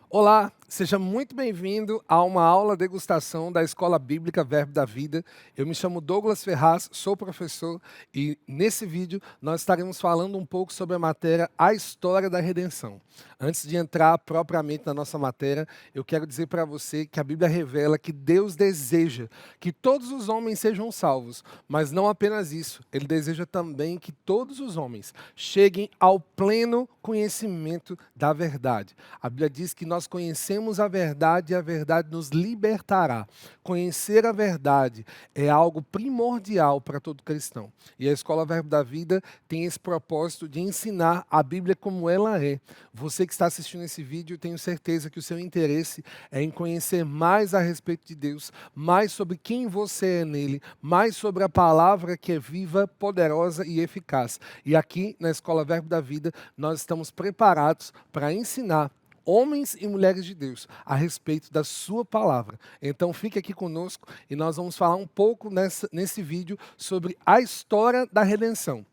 Olá, seja muito bem-vindo a uma aula degustação da Escola Bíblica Verbo da Vida. Eu me chamo Douglas Ferraz, sou professor e nesse vídeo nós estaremos falando um pouco sobre a matéria A História da Redenção. Antes de entrar propriamente na nossa matéria, eu quero dizer para você que a Bíblia revela que Deus deseja que todos os homens sejam salvos, mas não apenas isso, Ele deseja também que todos os homens cheguem ao pleno conhecimento da verdade. A Bíblia diz que nós conhecemos a verdade e a verdade nos libertará. Conhecer a verdade é algo primordial para todo cristão. E a Escola Verbo da Vida tem esse propósito de ensinar a Bíblia como ela é. Você que está assistindo esse vídeo, eu tenho certeza que o seu interesse é em conhecer mais a respeito de Deus, mais sobre quem você é nele, mais sobre a palavra que é viva, poderosa e eficaz. E aqui na Escola Verbo da Vida, nós estamos preparados para ensinar homens e mulheres de Deus a respeito da sua palavra. Então fique aqui conosco e nós vamos falar um pouco nesse vídeo sobre a história da redenção.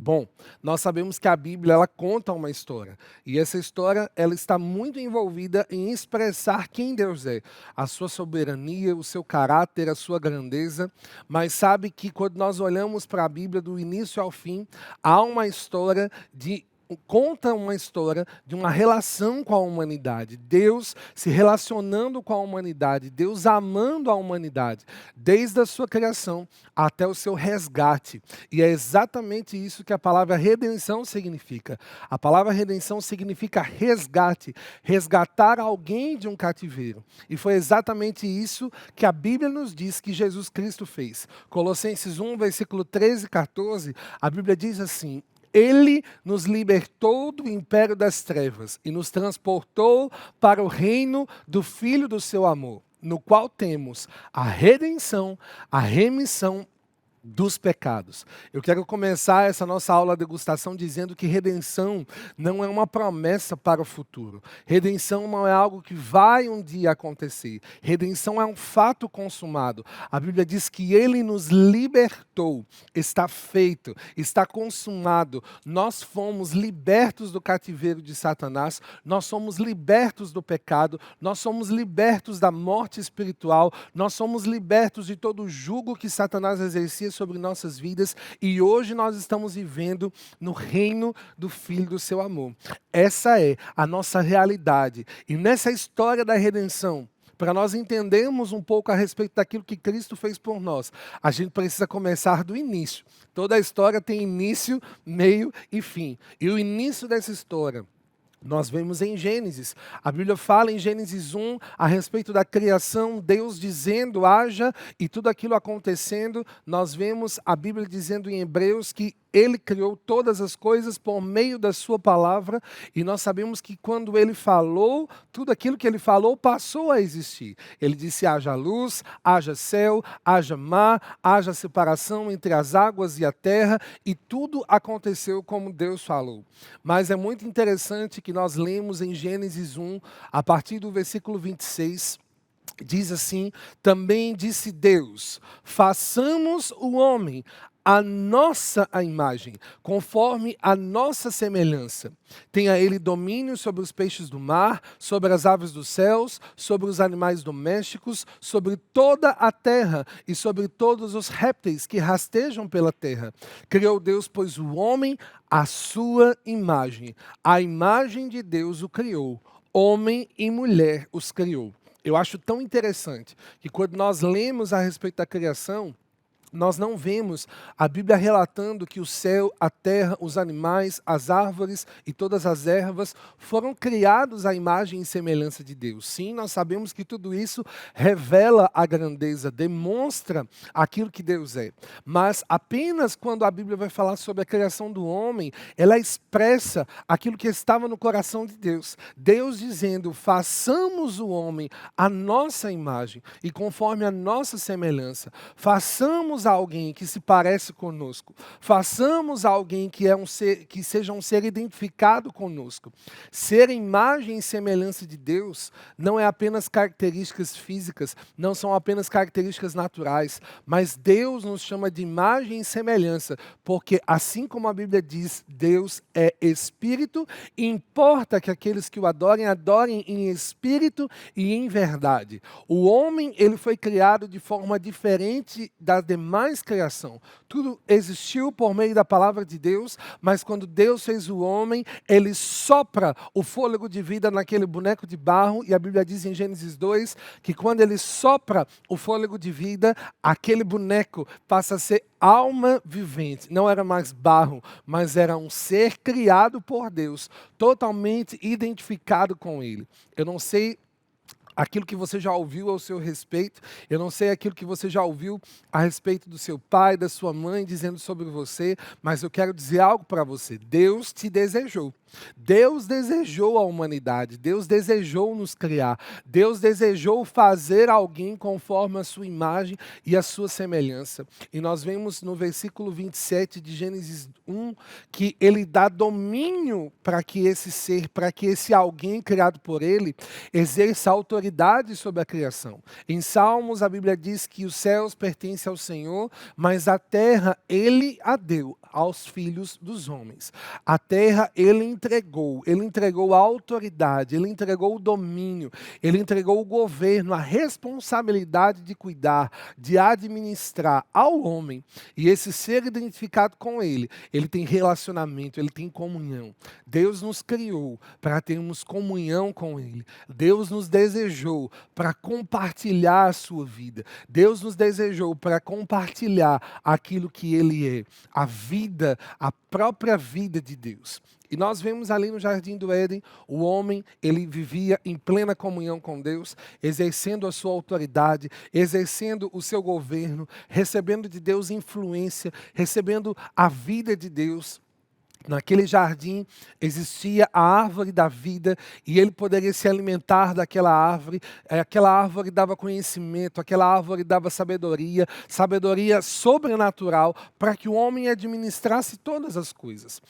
Bom, nós sabemos que a Bíblia ela conta uma história e essa história ela está muito envolvida em expressar quem Deus é, a sua soberania, o seu caráter, a sua grandeza, mas sabe que quando nós olhamos para a Bíblia do início ao fim, há uma história de conta uma história de uma relação com a humanidade, Deus se relacionando com a humanidade, Deus amando a humanidade, desde a sua criação até o seu resgate. E é exatamente isso que a palavra redenção significa. A palavra redenção significa resgate, resgatar alguém de um cativeiro. E foi exatamente isso que a Bíblia nos diz que Jesus Cristo fez. Colossenses 1, versículo 13 e 14, a Bíblia diz assim: Ele nos libertou do império das trevas e nos transportou para o reino do Filho do seu amor, no qual temos a redenção, a remissão dos pecados. Eu quero começar essa nossa aula de degustação dizendo que redenção não é uma promessa para o futuro. Redenção não é algo que vai um dia acontecer. Redenção é um fato consumado. A Bíblia diz que Ele nos libertou. Está feito, está consumado. Nós fomos libertos do cativeiro de Satanás. Nós somos libertos do pecado. Nós somos libertos da morte espiritual. Nós somos libertos de todo o jugo que Satanás exercia sobre nossas vidas e hoje nós estamos vivendo no reino do Filho do seu amor. Essa é a nossa realidade. E nessa história da redenção, para nós entendermos um pouco a respeito daquilo que Cristo fez por nós, a gente precisa começar do início. Toda a história tem início, meio e fim. E o início dessa história nós vemos em Gênesis. A Bíblia fala em Gênesis 1 a respeito da criação, Deus dizendo haja e tudo aquilo acontecendo. Nós vemos a Bíblia dizendo em Hebreus que Ele criou todas as coisas por meio da sua palavra e nós sabemos que quando Ele falou, tudo aquilo que Ele falou passou a existir. Ele disse haja luz, haja céu, haja mar, haja separação entre as águas e a terra e tudo aconteceu como Deus falou. Mas é muito interessante que nós lemos em Gênesis 1, a partir do versículo 26, diz assim: também disse Deus, façamos o homem a nossa imagem, conforme a nossa semelhança. Tenha ele domínio sobre os peixes do mar, sobre as aves dos céus, sobre os animais domésticos, sobre toda a terra e sobre todos os répteis que rastejam pela terra. Criou Deus, pois, o homem à sua imagem. A imagem de Deus o criou. Homem e mulher os criou. Eu acho tão interessante que quando nós lemos a respeito da criação, nós não vemos a Bíblia relatando que o céu, a terra, os animais, as árvores e todas as ervas foram criados à imagem e semelhança de Deus. Sim, nós sabemos que tudo isso revela a grandeza, demonstra aquilo que Deus é. Mas apenas quando a Bíblia vai falar sobre a criação do homem, ela expressa aquilo que estava no coração de Deus. Deus dizendo, façamos o homem à nossa imagem e conforme a nossa semelhança. Façamos façamos alguém que se parece conosco, façamos alguém que que seja um ser identificado conosco. Ser imagem e semelhança de Deus não é apenas características físicas, não são apenas características naturais, mas Deus nos chama de imagem e semelhança, porque assim como a Bíblia diz, Deus é espírito, e importa que aqueles que o adorem, adorem em espírito e em verdade. O homem, ele foi criado de forma diferente da demais criação. Tudo existiu por meio da palavra de Deus, mas quando Deus fez o homem, ele sopra o fôlego de vida naquele boneco de barro, e a Bíblia diz em Gênesis 2 que quando ele sopra o fôlego de vida, aquele boneco passa a ser alma vivente. Não era mais barro, mas era um ser criado por Deus, totalmente identificado com ele. Eu não sei aquilo que você já ouviu ao seu respeito, eu não sei aquilo que você já ouviu a respeito do seu pai, da sua mãe, dizendo sobre você, mas eu quero dizer algo para você. Deus te desejou. Deus desejou a humanidade, Deus desejou nos criar, Deus desejou fazer alguém conforme a sua imagem e a sua semelhança. E nós vemos no versículo 27 de Gênesis 1 que ele dá domínio para que esse ser, para que esse alguém criado por ele, exerça autoridade sobre a criação. Em Salmos a Bíblia diz que os céus pertencem ao Senhor, mas a terra ele a deu aos filhos dos homens. A terra ele entregou a autoridade, ele entregou o domínio, ele entregou o governo, a responsabilidade de cuidar, de administrar ao homem. E esse ser identificado com ele tem relacionamento, ele tem comunhão. Deus nos criou para termos comunhão com ele. Deus nos desejou para compartilhar a sua vida. Deus nos desejou para compartilhar aquilo que ele é, a vida, a própria vida de Deus. E nós vemos ali no Jardim do Éden, o homem, ele vivia em plena comunhão com Deus, exercendo a sua autoridade, exercendo o seu governo, recebendo de Deus influência, recebendo a vida de Deus. Naquele jardim existia a árvore da vida e ele poderia se alimentar daquela árvore. Aquela árvore dava conhecimento, aquela árvore dava sabedoria, sabedoria sobrenatural para que o homem administrasse todas as coisas.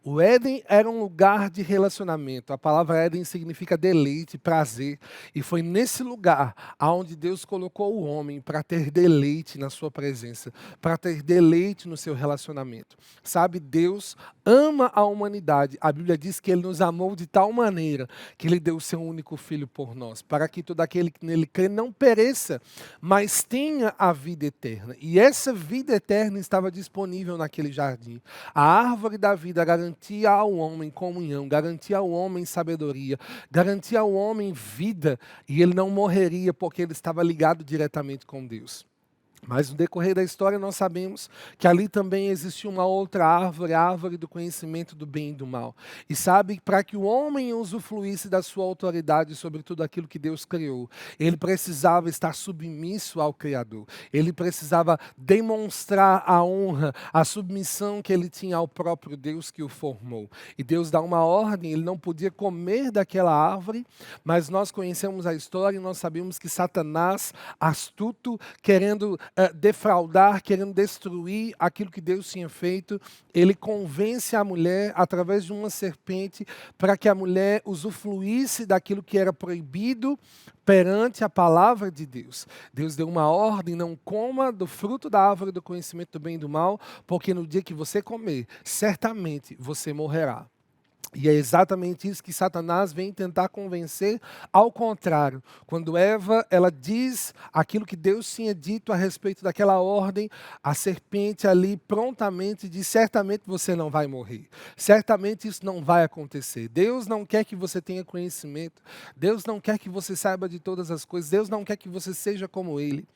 O Éden era um lugar de relacionamento. A palavra Éden significa deleite, prazer. E foi nesse lugar onde Deus colocou o homem para ter deleite na sua presença, para ter deleite no seu relacionamento. Sabe, Deus ama a humanidade. A Bíblia diz que Ele nos amou de tal maneira que Ele deu o seu único Filho por nós, para que todo aquele que nele crê não pereça, mas tenha a vida eterna. E essa vida eterna estava disponível naquele jardim. A árvore da vida garantia ao homem comunhão, garantia ao homem sabedoria, garantia ao homem vida, e ele não morreria porque ele estava ligado diretamente com Deus. Mas no decorrer da história nós sabemos que ali também existia uma outra árvore, a árvore do conhecimento do bem e do mal. E sabe, para que o homem usufruísse da sua autoridade sobre tudo aquilo que Deus criou, ele precisava estar submisso ao Criador. Ele precisava demonstrar a honra, a submissão que ele tinha ao próprio Deus que o formou. E Deus dá uma ordem, ele não podia comer daquela árvore, mas nós conhecemos a história e nós sabemos que Satanás, astuto, querendo defraudar, querendo destruir aquilo que Deus tinha feito, ele convence a mulher através de uma serpente para que a mulher usufruísse daquilo que era proibido perante a palavra de Deus. Deus deu uma ordem: não coma do fruto da árvore do conhecimento do bem e do mal, porque no dia que você comer, certamente você morrerá. E é exatamente isso que Satanás vem tentar convencer. Ao contrário, quando Eva ela diz aquilo que Deus tinha dito a respeito daquela ordem, a serpente ali prontamente diz: certamente você não vai morrer, certamente isso não vai acontecer. Deus não quer que você tenha conhecimento, Deus não quer que você saiba de todas as coisas, Deus não quer que você seja como Ele.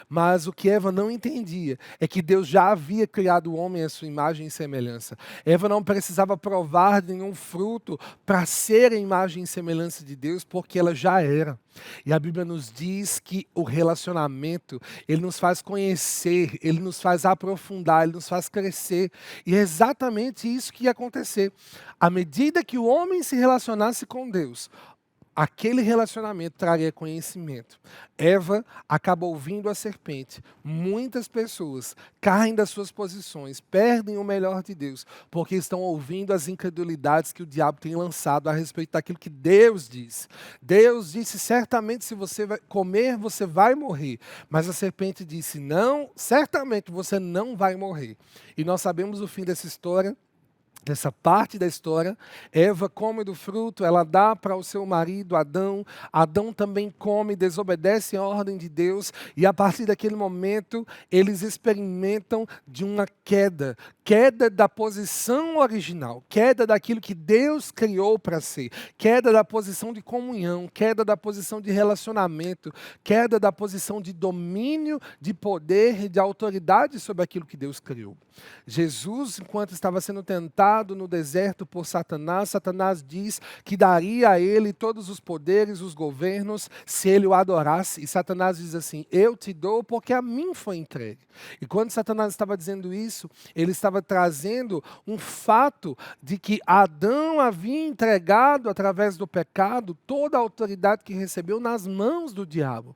Mas o que Eva não entendia é que Deus já havia criado o homem à sua imagem e semelhança. Eva não precisava provar de nenhum fruto para ser a imagem e semelhança de Deus, porque ela já era. E a Bíblia nos diz que o relacionamento, ele nos faz conhecer, ele nos faz aprofundar, ele nos faz crescer. E é exatamente isso que ia acontecer. À medida que o homem se relacionasse com Deus, aquele relacionamento traria conhecimento. Eva acaba ouvindo a serpente. Muitas pessoas caem das suas posições, perdem o melhor de Deus, porque estão ouvindo as incredulidades que o diabo tem lançado a respeito daquilo que Deus disse. Deus disse, certamente se você vai comer, você vai morrer. Mas a serpente disse, não, certamente você não vai morrer. E nós sabemos o fim dessa história. Nessa parte da história, Eva come do fruto, ela dá para o seu marido Adão, Adão também come, desobedece a ordem de Deus, e a partir daquele momento, eles experimentam de uma queda, queda da posição original, queda daquilo que Deus criou para ser, queda da posição de comunhão, queda da posição de relacionamento, queda da posição de domínio, de poder e de autoridade sobre aquilo que Deus criou. Jesus, enquanto estava sendo tentado no deserto por Satanás, Satanás diz que daria a ele todos os poderes, os governos, se ele o adorasse. E Satanás diz assim, eu te dou porque a mim foi entregue. E quando Satanás estava dizendo isso, ele estava trazendo um fato de que Adão havia entregado, através do pecado, toda a autoridade que recebeu nas mãos do diabo.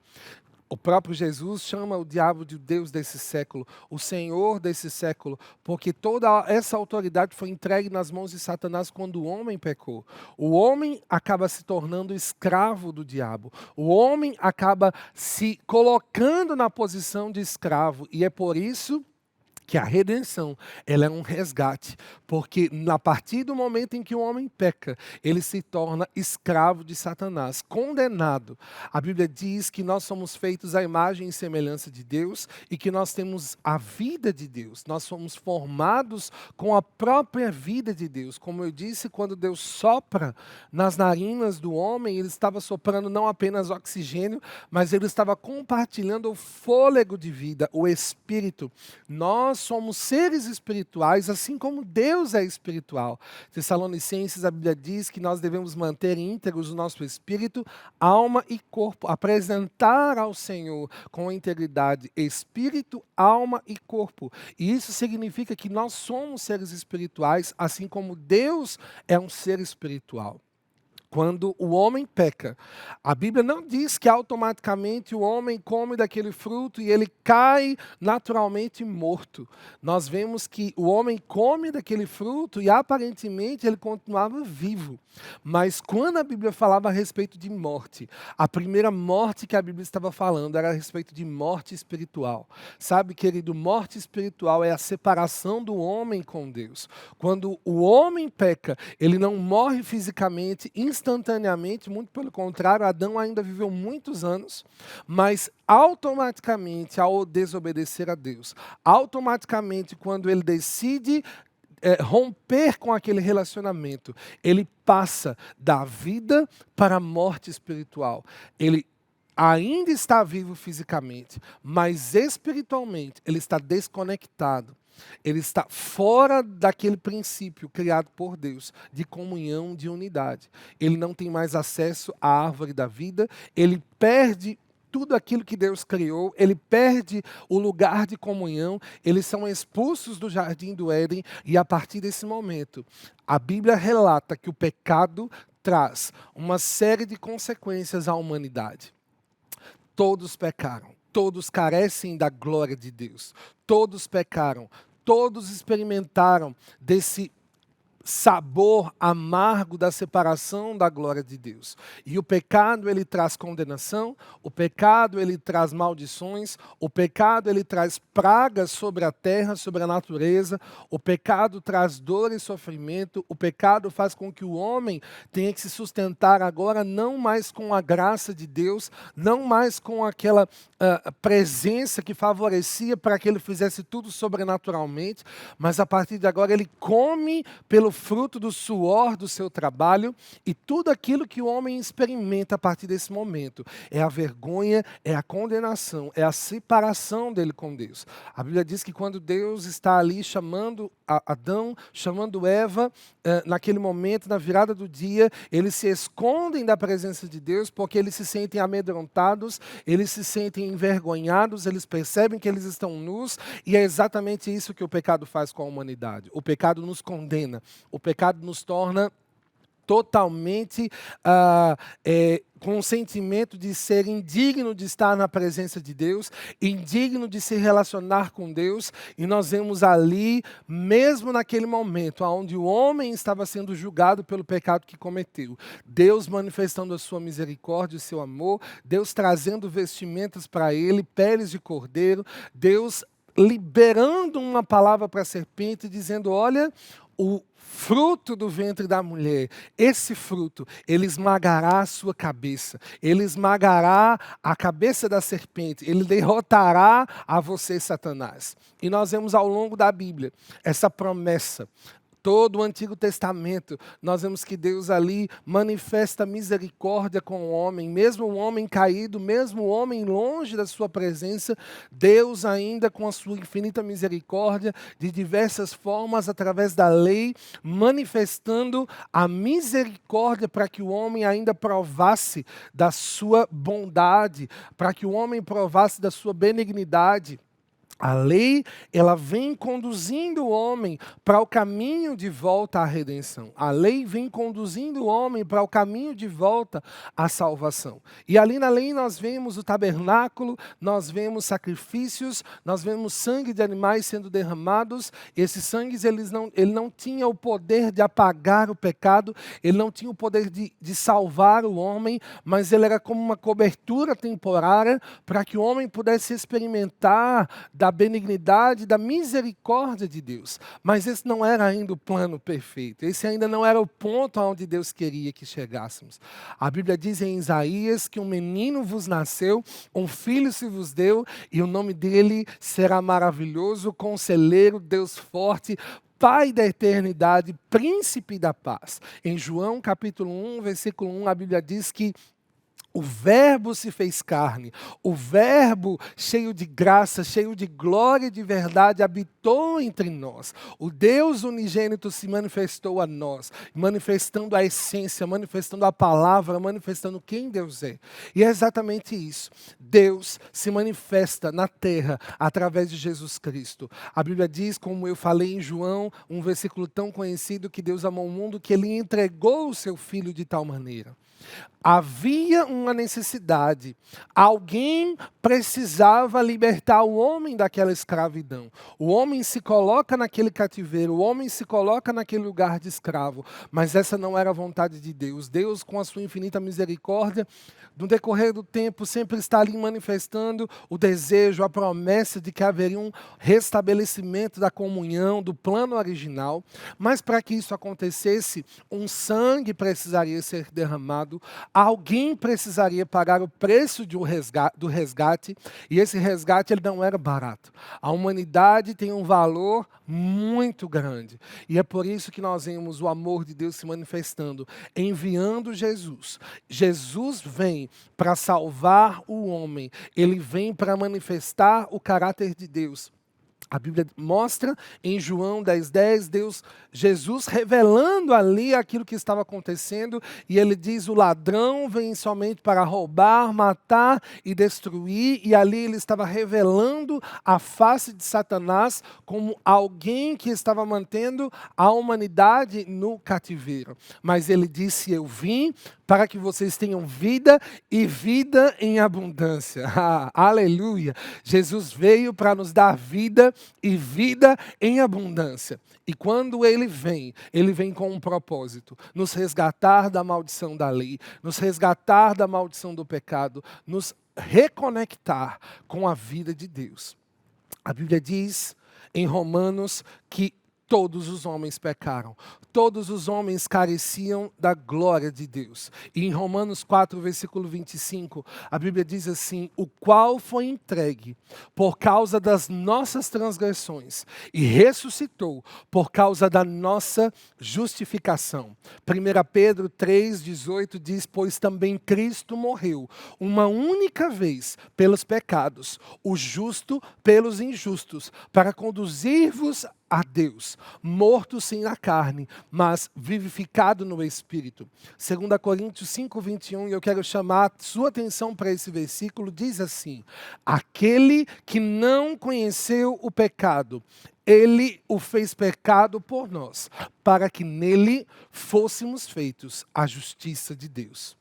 O próprio Jesus chama o diabo de Deus desse século, o Senhor desse século, porque toda essa autoridade foi entregue nas mãos de Satanás quando o homem pecou. O homem acaba se tornando escravo do diabo. O homem acaba se colocando na posição de escravo. E é por isso que a redenção, ela é um resgate, porque a partir do momento em que o homem peca, ele se torna escravo de Satanás, condenado. A Bíblia diz que nós somos feitos à imagem e semelhança de Deus e que nós temos a vida de Deus, nós somos formados com a própria vida de Deus. Como eu disse, quando Deus sopra nas narinas do homem, ele estava soprando não apenas oxigênio, mas ele estava compartilhando o fôlego de vida, o Espírito. Nós somos seres espirituais, assim como Deus é espiritual. Tessalonicenses, a Bíblia diz que nós devemos manter íntegros o nosso espírito, alma e corpo, apresentar ao Senhor com integridade espírito, alma e corpo. E isso significa que nós somos seres espirituais, assim como Deus é um ser espiritual. Quando o homem peca, a Bíblia não diz que automaticamente o homem come daquele fruto e ele cai naturalmente morto. Nós vemos que o homem come daquele fruto e aparentemente ele continuava vivo. Mas quando a Bíblia falava a respeito de morte, a primeira morte que a Bíblia estava falando era a respeito de morte espiritual. Sabe, querido, morte espiritual é a separação do homem com Deus. Quando o homem peca, ele não morre fisicamente, instantaneamente, muito pelo contrário, Adão ainda viveu muitos anos, mas automaticamente, ao desobedecer a Deus, automaticamente, quando ele decide romper com aquele relacionamento, ele passa da vida para a morte espiritual. Ele ainda está vivo fisicamente, mas espiritualmente ele está desconectado. Ele está fora daquele princípio criado por Deus, de comunhão, de unidade. Ele não tem mais acesso à árvore da vida, ele perde tudo aquilo que Deus criou, ele perde o lugar de comunhão, eles são expulsos do jardim do Éden, e a partir desse momento, a Bíblia relata que o pecado traz uma série de consequências à humanidade. Todos pecaram, todos carecem da glória de Deus, todos pecaram, todos experimentaram desse sabor amargo da separação da glória de Deus. E o pecado, ele traz condenação, o pecado, ele traz maldições, o pecado, ele traz pragas sobre a terra, sobre a natureza, o pecado traz dor e sofrimento, o pecado faz com que o homem tenha que se sustentar agora não mais com a graça de Deus, não mais com aquela presença que favorecia para que ele fizesse tudo sobrenaturalmente, mas a partir de agora ele come pelo fruto do suor do seu trabalho, e tudo aquilo que o homem experimenta a partir desse momento é a vergonha, é a condenação, é a separação dele com Deus. A Bíblia diz que quando Deus está ali chamando Adão, chamando Eva, naquele momento, na virada do dia, eles se escondem da presença de Deus porque eles se sentem amedrontados, eles se sentem envergonhados, eles percebem que eles estão nus, e é exatamente isso que o pecado faz com a humanidade. O pecado nos condena, o pecado nos torna totalmente com o sentimento de ser indigno de estar na presença de Deus, indigno de se relacionar com Deus, e nós vemos ali, mesmo naquele momento, onde o homem estava sendo julgado pelo pecado que cometeu, Deus manifestando a sua misericórdia e o seu amor, Deus trazendo vestimentas para ele, peles de cordeiro, Deus liberando uma palavra para a serpente, dizendo, olha, o fruto do ventre da mulher, esse fruto, ele esmagará a sua cabeça, ele esmagará a cabeça da serpente, ele derrotará a você, Satanás. E nós vemos ao longo da Bíblia essa promessa. Todo o Antigo Testamento, nós vemos que Deus ali manifesta misericórdia com o homem, mesmo o homem caído, mesmo o homem longe da sua presença, Deus ainda com a sua infinita misericórdia, de diversas formas, através da lei, manifestando a misericórdia para que o homem ainda provasse da sua bondade, para que o homem provasse da sua benignidade. A lei, ela vem conduzindo o homem para o caminho de volta à redenção. A lei vem conduzindo o homem para o caminho de volta à salvação. E ali na lei nós vemos o tabernáculo, nós vemos sacrifícios, nós vemos sangue de animais sendo derramados. Esses sangues, ele não tinha o poder de apagar o pecado, ele não tinha o poder de salvar o homem, mas ele era como uma cobertura temporária para que o homem pudesse experimentar da benignidade, da misericórdia de Deus. Mas esse não era ainda o plano perfeito. Esse ainda não era o ponto aonde Deus queria que chegássemos. A Bíblia diz em Isaías que um menino vos nasceu, um filho se vos deu, e o nome dele será maravilhoso, conselheiro, Deus forte, Pai da eternidade, príncipe da paz. Em João capítulo 1, versículo 1, a Bíblia diz que o Verbo se fez carne, o Verbo cheio de graça, cheio de glória e de verdade, habitou entre nós. O Deus unigênito se manifestou a nós, manifestando a essência, manifestando a palavra, manifestando quem Deus é. E é exatamente isso. Deus se manifesta na terra através de Jesus Cristo. A Bíblia diz, como eu falei em João, um versículo tão conhecido, que Deus amou o mundo, que Ele entregou o seu Filho de tal maneira. Havia uma necessidade, alguém precisava libertar o homem daquela escravidão. O homem se coloca naquele cativeiro, o homem se coloca naquele lugar de escravo, mas essa não era a vontade de Deus. Deus, com a sua infinita misericórdia, no decorrer do tempo, sempre está ali manifestando o desejo, a promessa de que haveria um restabelecimento da comunhão, do plano original, mas para que isso acontecesse, um sangue precisaria ser derramado, alguém precisaria pagar o preço do resgate, e esse resgate ele não era barato. A humanidade tem um valor muito grande, e é por isso que nós vemos o amor de Deus se manifestando, enviando Jesus. Jesus vem para salvar o homem, ele vem para manifestar o caráter de Deus. A Bíblia mostra em João 10:10, Jesus revelando ali aquilo que estava acontecendo, e ele diz, o ladrão vem somente para roubar, matar e destruir, e ali ele estava revelando a face de Satanás como alguém que estava mantendo a humanidade no cativeiro. Mas ele disse, eu vim para que vocês tenham vida e vida em abundância. Aleluia! Jesus veio para nos dar vida e vida em abundância. E quando ele vem com um propósito, nos resgatar da maldição da lei, nos resgatar da maldição do pecado, nos reconectar com a vida de Deus. A Bíblia diz em Romanos que todos os homens pecaram. Todos os homens careciam da glória de Deus. E em Romanos 4, versículo 25, a Bíblia diz assim, o qual foi entregue por causa das nossas transgressões e ressuscitou por causa da nossa justificação. 1 Pedro 3,18 diz, pois também Cristo morreu uma única vez pelos pecados, o justo pelos injustos, para conduzir-vos a Deus, morto sim na carne, mas vivificado no Espírito. 2 Coríntios 5:21, e eu quero chamar a sua atenção para esse versículo, diz assim, aquele que não conheceu o pecado, Ele o fez pecado por nós, para que nele fôssemos feitos a justiça de Deus.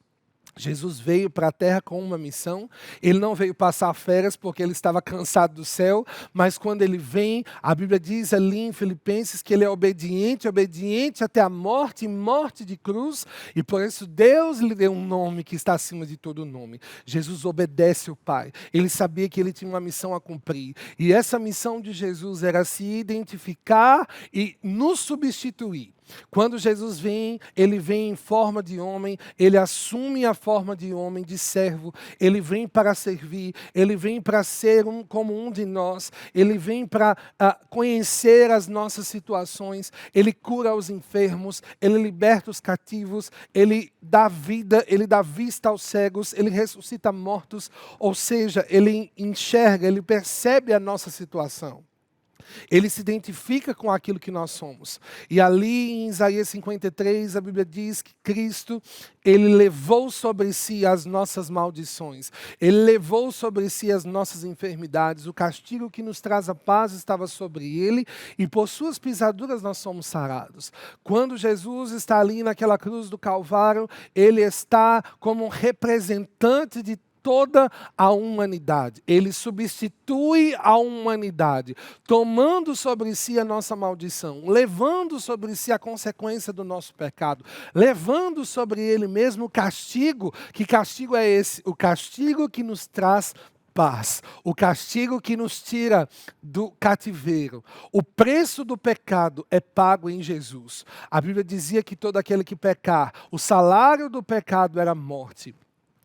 Jesus veio para a terra com uma missão. Ele não veio passar férias porque ele estava cansado do céu, mas quando ele vem, a Bíblia diz ali em Filipenses que ele é obediente, obediente até a morte e morte de cruz, e por isso Deus lhe deu um nome que está acima de todo nome. Jesus obedece o Pai. Ele sabia que ele tinha uma missão a cumprir, e essa missão de Jesus era se identificar e nos substituir. Quando Jesus vem, ele vem em forma de homem, ele assume a forma de homem, de servo, ele vem para servir, ele vem para ser como um de nós, ele vem para conhecer as nossas situações, ele cura os enfermos, ele liberta os cativos, ele dá vida, ele dá vista aos cegos, ele ressuscita mortos, ou seja, ele enxerga, ele percebe a nossa situação. Ele se identifica com aquilo que nós somos. E ali em Isaías 53, a Bíblia diz que Cristo, ele levou sobre si as nossas maldições. Ele levou sobre si as nossas enfermidades. O castigo que nos traz a paz estava sobre ele, e por suas pisaduras nós somos sarados. Quando Jesus está ali naquela cruz do Calvário, ele está como um representante de toda a humanidade. Ele substitui a humanidade, tomando sobre si a nossa maldição, levando sobre si a consequência do nosso pecado, levando sobre ele mesmo o castigo. Que castigo é esse? O castigo que nos traz paz, o castigo que nos tira do cativeiro. O preço do pecado é pago em Jesus. A Bíblia dizia que todo aquele que pecar, o salário do pecado era morte.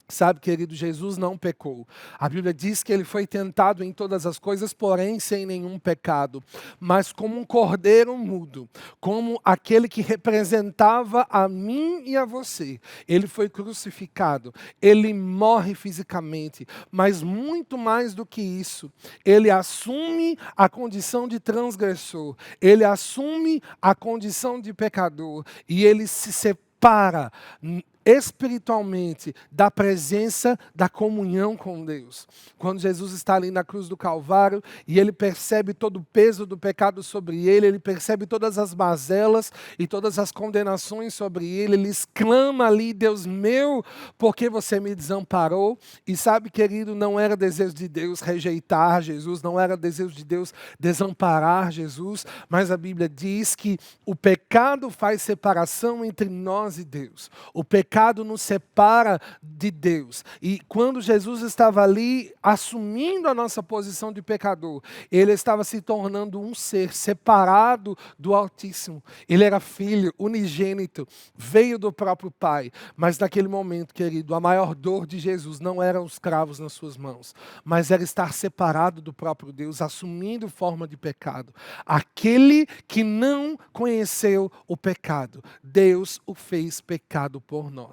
Sabe, querido, Jesus não pecou. A Bíblia diz que ele foi tentado em todas as coisas, porém sem nenhum pecado. Mas como um cordeiro mudo, como aquele que representava a mim e a você, ele foi crucificado. Ele morre fisicamente, mas muito mais do que isso, ele assume a condição de transgressor, ele assume a condição de pecador, e ele se separa espiritualmente da presença, da comunhão com Deus. Quando Jesus está ali na cruz do Calvário e ele percebe todo o peso do pecado sobre ele, ele percebe todas as mazelas e todas as condenações sobre ele, ele exclama ali: Deus meu, por que você me desamparou? E sabe, querido, não era desejo de Deus rejeitar Jesus, não era desejo de Deus desamparar Jesus, mas a Bíblia diz que o pecado faz separação entre nós e Deus. O pecado nos separa de Deus. E quando Jesus estava ali assumindo a nossa posição de pecador, ele estava se tornando um ser separado do Altíssimo. Ele era filho unigênito, veio do próprio Pai. Mas naquele momento, querido, a maior dor de Jesus não eram os cravos nas suas mãos, mas era estar separado do próprio Deus, assumindo forma de pecado. Aquele que não conheceu o pecado, Deus o fez pecado por nós.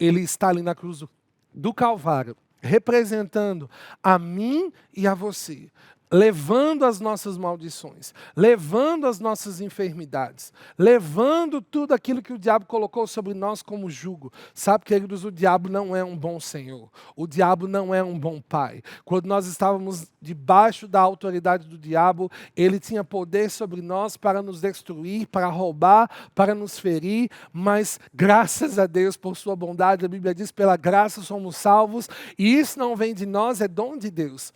Ele está ali na cruz do Calvário, representando a mim e a você, levando as nossas maldições, levando as nossas enfermidades, levando tudo aquilo que o diabo colocou sobre nós como jugo. Sabe, queridos, o diabo não é um bom Senhor, o diabo não é um bom pai. Quando nós estávamos debaixo da autoridade do diabo, ele tinha poder sobre nós para nos destruir, para roubar, para nos ferir, mas graças a Deus, por sua bondade, a Bíblia diz, pela graça somos salvos, e isso não vem de nós, é dom de Deus.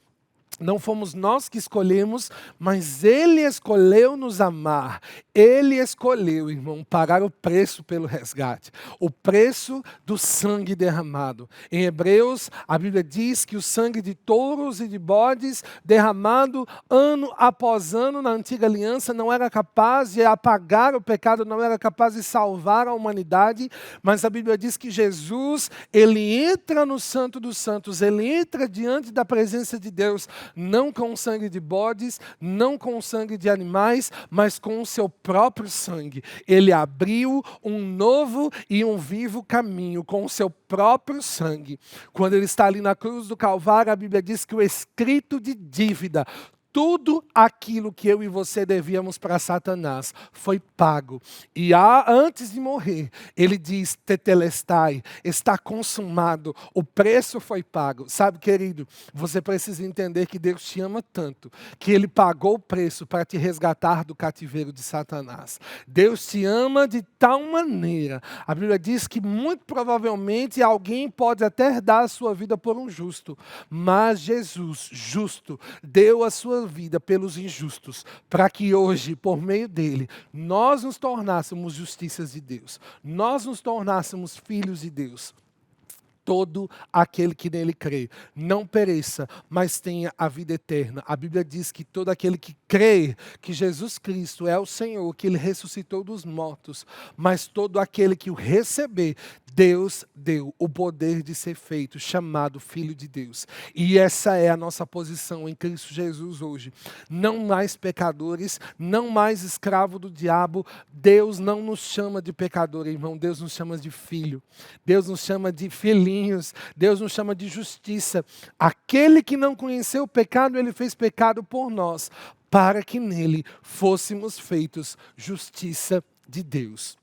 Não fomos nós que escolhemos, mas Ele escolheu nos amar. Ele escolheu, irmão, pagar o preço pelo resgate. O preço do sangue derramado. Em Hebreus, a Bíblia diz que o sangue de touros e de bodes derramado ano após ano na antiga aliança não era capaz de apagar o pecado, não era capaz de salvar a humanidade. Mas a Bíblia diz que Jesus, Ele entra no Santo dos Santos, Ele entra diante da presença de Deus, não com o sangue de bodes, não com o sangue de animais, mas com o seu próprio sangue. Ele abriu um novo e um vivo caminho com o seu próprio sangue. Quando ele está ali na cruz do Calvário, a Bíblia diz que o escrito de dívida, Tudo aquilo que eu e você devíamos para Satanás foi pago. E antes de morrer, ele diz, tetelestai, está consumado, o preço foi pago. Sabe, querido, você precisa entender que Deus te ama tanto, que ele pagou o preço para te resgatar do cativeiro de Satanás. Deus te ama de tal maneira. A Bíblia diz que muito provavelmente alguém pode até dar a sua vida por um justo, mas Jesus, justo, deu a sua vida pelos injustos, para que hoje, por meio dele, nós nos tornássemos justiças de Deus, nós nos tornássemos filhos de Deus. Todo aquele que nele crê não pereça, mas tenha a vida eterna. A Bíblia diz que todo aquele que crê que Jesus Cristo é o Senhor, que ele ressuscitou dos mortos, mas todo aquele que o receber, Deus deu o poder de ser feito, chamado Filho de Deus. E essa é a nossa posição em Cristo Jesus hoje. Não mais pecadores, não mais escravo do diabo. Deus não nos chama de pecador, irmão. Deus nos chama de filho. Deus nos chama de filhinhos. Deus nos chama de justiça. Aquele que não conheceu o pecado, ele fez pecado por nós, para que nele fôssemos feitos justiça de Deus.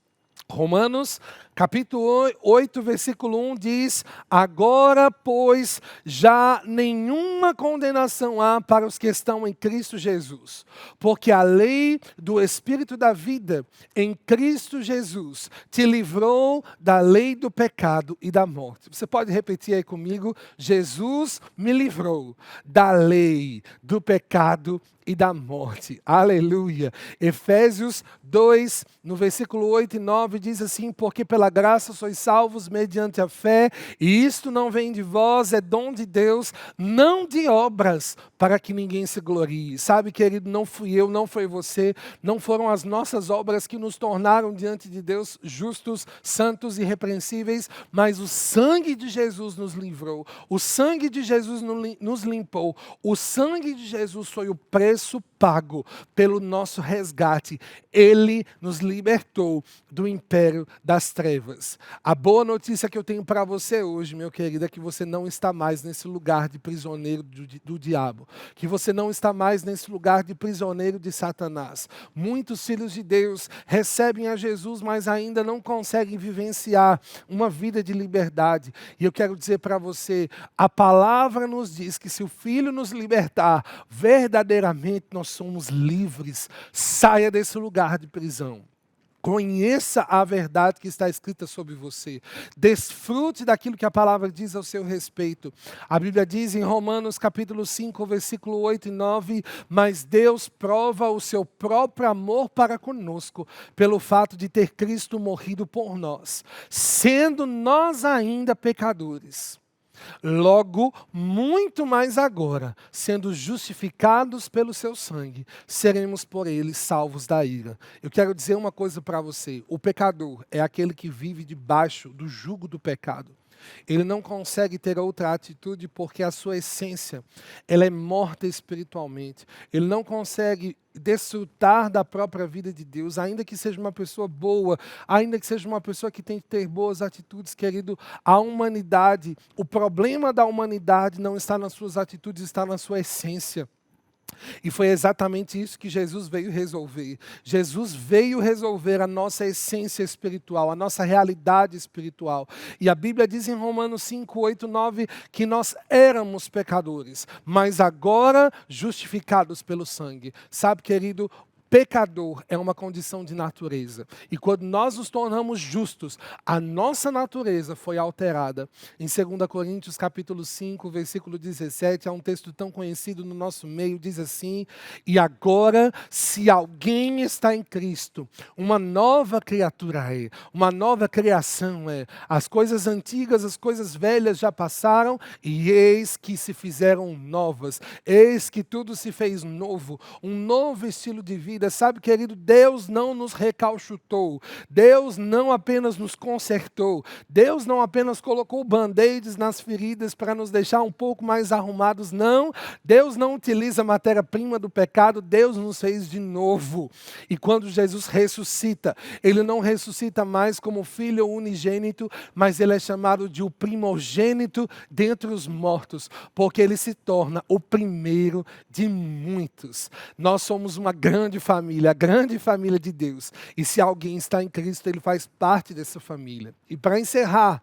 Romanos, capítulo 8, versículo 1 diz: agora, pois, já nenhuma condenação há para os que estão em Cristo Jesus, porque a lei do Espírito da vida em Cristo Jesus te livrou da lei do pecado e da morte. Você pode repetir aí comigo? Jesus me livrou da lei do pecado e da morte. Aleluia. Efésios 2, no versículo 8 e 9, diz assim: porque pela graça sois salvos mediante a fé, e isto não vem de vós, é dom de Deus, não de obras, para que ninguém se glorie. Sabe, querido, não fui eu, não foi você, não foram as nossas obras que nos tornaram diante de Deus justos, santos e irrepreensíveis, mas o sangue de Jesus nos livrou, o sangue de Jesus nos limpou, o sangue de Jesus foi o preço pago pelo nosso resgate. Ele nos libertou do império das trevas. A boa notícia que eu tenho para você hoje, meu querido, é que você não está mais nesse lugar de prisioneiro do diabo, que você não está mais nesse lugar de prisioneiro de Satanás. Muitos filhos de Deus recebem a Jesus, mas ainda não conseguem vivenciar uma vida de liberdade. E eu quero dizer para você, a palavra nos diz que se o Filho nos libertar, verdadeiramente nós somos livres. Saia desse lugar de prisão. Conheça a verdade que está escrita sobre você. Desfrute daquilo que a palavra diz ao seu respeito. A Bíblia diz em Romanos capítulo 5, versículo 8 e 9, mas Deus prova o seu próprio amor para conosco, pelo fato de ter Cristo morrido por nós, sendo nós ainda pecadores. Logo, muito mais agora, sendo justificados pelo seu sangue, seremos por ele salvos da ira. Eu quero dizer uma coisa para você: o pecador é aquele que vive debaixo do jugo do pecado. Ele não consegue ter outra atitude porque a sua essência, ela é morta espiritualmente. Ele não consegue desfrutar da própria vida de Deus, ainda que seja uma pessoa boa, ainda que seja uma pessoa que tem que ter boas atitudes, querido. A humanidade, o problema da humanidade não está nas suas atitudes, está na sua essência. E foi exatamente isso que Jesus veio resolver. Jesus veio resolver a nossa essência espiritual, a nossa realidade espiritual. E a Bíblia diz em Romanos 5, 8, 9, que nós éramos pecadores, mas agora justificados pelo sangue. Sabe, querido, pecador é uma condição de natureza. E quando nós nos tornamos justos, a nossa natureza foi alterada. Em 2 Coríntios capítulo 5, versículo 17, há um texto tão conhecido no nosso meio, diz assim: e agora, se alguém está em Cristo, uma nova criatura é, uma nova criação é. As coisas antigas, as coisas velhas já passaram, e eis que se fizeram novas. Eis que tudo se fez novo, um novo estilo de vida vida. Sabe, querido, Deus não nos recalchutou. Deus não apenas nos consertou. Deus não apenas colocou band-aids nas feridas para nos deixar um pouco mais arrumados. Não, Deus não utiliza a matéria-prima do pecado. Deus nos fez de novo. E quando Jesus ressuscita, Ele não ressuscita mais como filho unigênito, mas Ele é chamado de o primogênito dentre os mortos, porque Ele se torna o primeiro de muitos. Nós somos uma grande família, a grande família de Deus. E se alguém está em Cristo, ele faz parte dessa família. E para encerrar,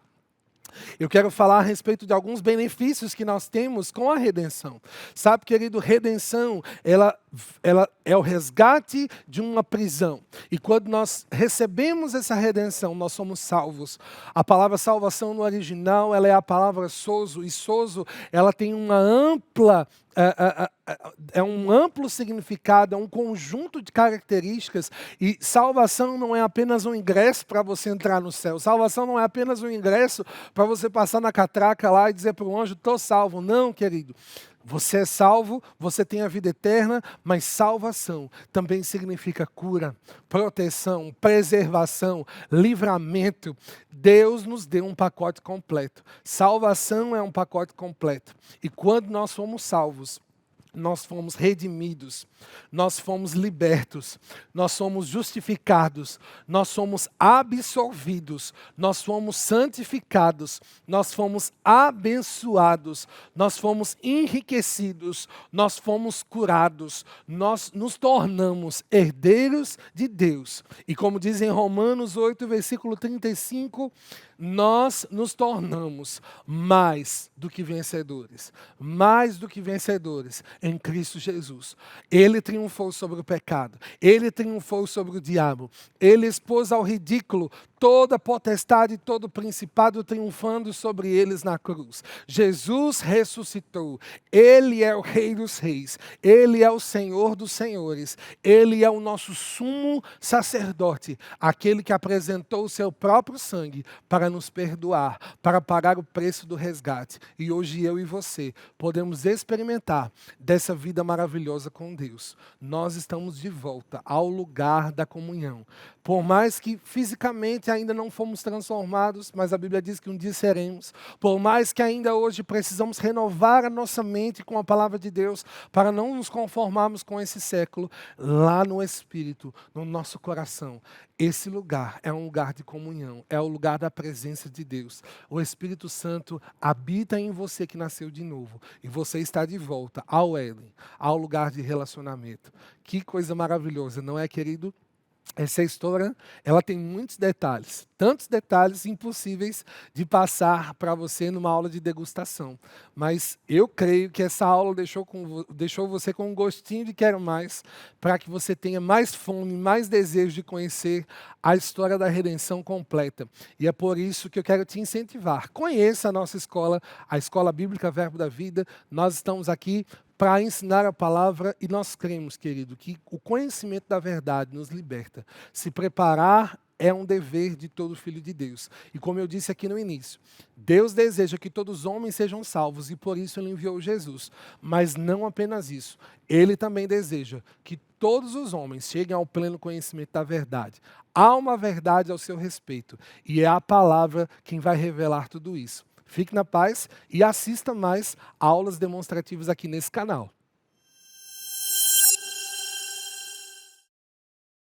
eu quero falar a respeito de alguns benefícios que nós temos com a redenção. Sabe, querido, redenção, ela é o resgate de uma prisão. E quando nós recebemos essa redenção, nós somos salvos. A palavra salvação no original, ela é a palavra sozo. E sozo, ela tem uma ampla... É um amplo significado, é um conjunto de características, e salvação não é apenas um ingresso para você entrar no céu, salvação não é apenas um ingresso para você passar na catraca lá e dizer para o anjo, estou salvo. Não, querido. Você é salvo, você tem a vida eterna, mas salvação também significa cura, proteção, preservação, livramento. Deus nos deu um pacote completo. Salvação é um pacote completo. E quando nós fomos salvos, nós fomos redimidos, nós fomos libertos, nós fomos justificados, nós fomos absolvidos, nós fomos santificados, nós fomos abençoados, nós fomos enriquecidos, nós fomos curados, nós nos tornamos herdeiros de Deus. E como diz em Romanos 8, versículo 35, nós nos tornamos mais do que vencedores em Cristo Jesus. Ele triunfou sobre o pecado, Ele triunfou sobre o diabo, Ele expôs ao ridículo toda potestade, todo principado, triunfando sobre eles na cruz. Jesus ressuscitou, Ele é o Rei dos Reis, Ele é o Senhor dos Senhores, Ele é o nosso sumo sacerdote, aquele que apresentou o seu próprio sangue para nos perdoar, para pagar o preço do resgate. E hoje eu e você podemos experimentar dessa vida maravilhosa com Deus. Nós estamos de volta ao lugar da comunhão. Por mais que fisicamente ainda não fomos transformados, mas a Bíblia diz que um dia seremos. Por mais que ainda hoje precisamos renovar a nossa mente com a palavra de Deus, para não nos conformarmos com esse século, lá no Espírito, no nosso coração, esse lugar é um lugar de comunhão, é o lugar da presença de Deus. O Espírito Santo habita em você que nasceu de novo, e você está de volta ao Éden, ao lugar de relacionamento. Que coisa maravilhosa, não é, querido? Essa história, ela tem muitos detalhes, tantos detalhes impossíveis de passar para você numa aula de degustação. Mas eu creio que essa aula deixou você com um gostinho de quero mais, para que você tenha mais fome, mais desejo de conhecer a história da redenção completa. E é por isso que eu quero te incentivar. Conheça a nossa escola, a Escola Bíblica Verbo da Vida. Nós estamos aqui para ensinar a palavra, e nós cremos, querido, que o conhecimento da verdade nos liberta. Se preparar é um dever de todo filho de Deus. E como eu disse aqui no início, Deus deseja que todos os homens sejam salvos, e por isso Ele enviou Jesus. Mas não apenas isso, Ele também deseja que todos os homens cheguem ao pleno conhecimento da verdade. Há uma verdade ao seu respeito, e é a palavra quem vai revelar tudo isso. Fique na paz e assista mais aulas demonstrativas aqui nesse canal.